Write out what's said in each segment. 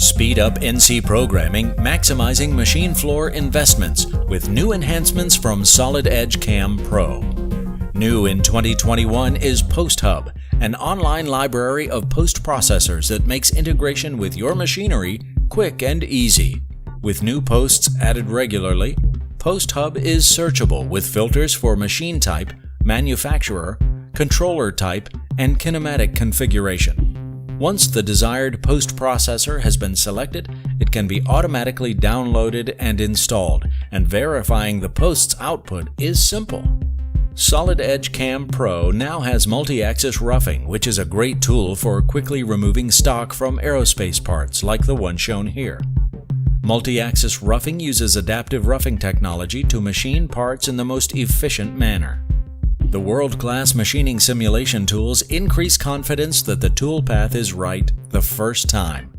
Speed up NC programming, maximizing machine floor investments with new enhancements from Solid Edge CAM Pro. New in 2021 is PostHub, an online library of post processors that makes integration with your machinery quick and easy. With new posts added regularly, PostHub is searchable with filters for machine type, manufacturer, controller type, and kinematic configuration. Once the desired post processor has been selected, it can be automatically downloaded and installed, and verifying the post's output is simple. Solid Edge CAM Pro now has multi-axis roughing, which is a great tool for quickly removing stock from aerospace parts like the one shown here. Multi-axis roughing uses adaptive roughing technology to machine parts in the most efficient manner. The world-class machining simulation tools increase confidence that the tool path is right the first time.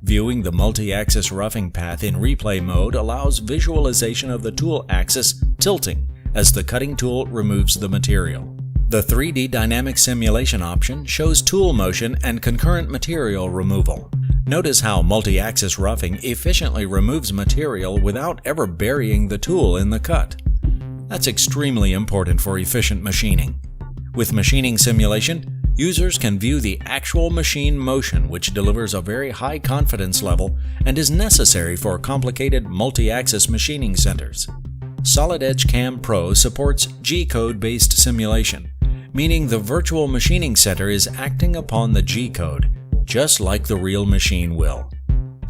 Viewing the multi-axis roughing path in replay mode allows visualization of the tool axis tilting as the cutting tool removes the material. The 3D dynamic simulation option shows tool motion and concurrent material removal. Notice how multi-axis roughing efficiently removes material without ever burying the tool in the cut. That's extremely important for efficient machining. With machining simulation, users can view the actual machine motion, which delivers a very high confidence level and is necessary for complicated multi-axis machining centers. Solid Edge CAM Pro supports G-code-based simulation, meaning the virtual machining center is acting upon the G-code, just like the real machine will.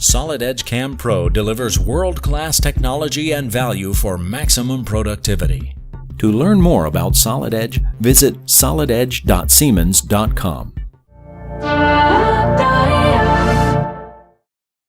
Solid Edge CAM Pro delivers world-class technology and value for maximum productivity. To learn more about Solid Edge, visit solidedge.siemens.com.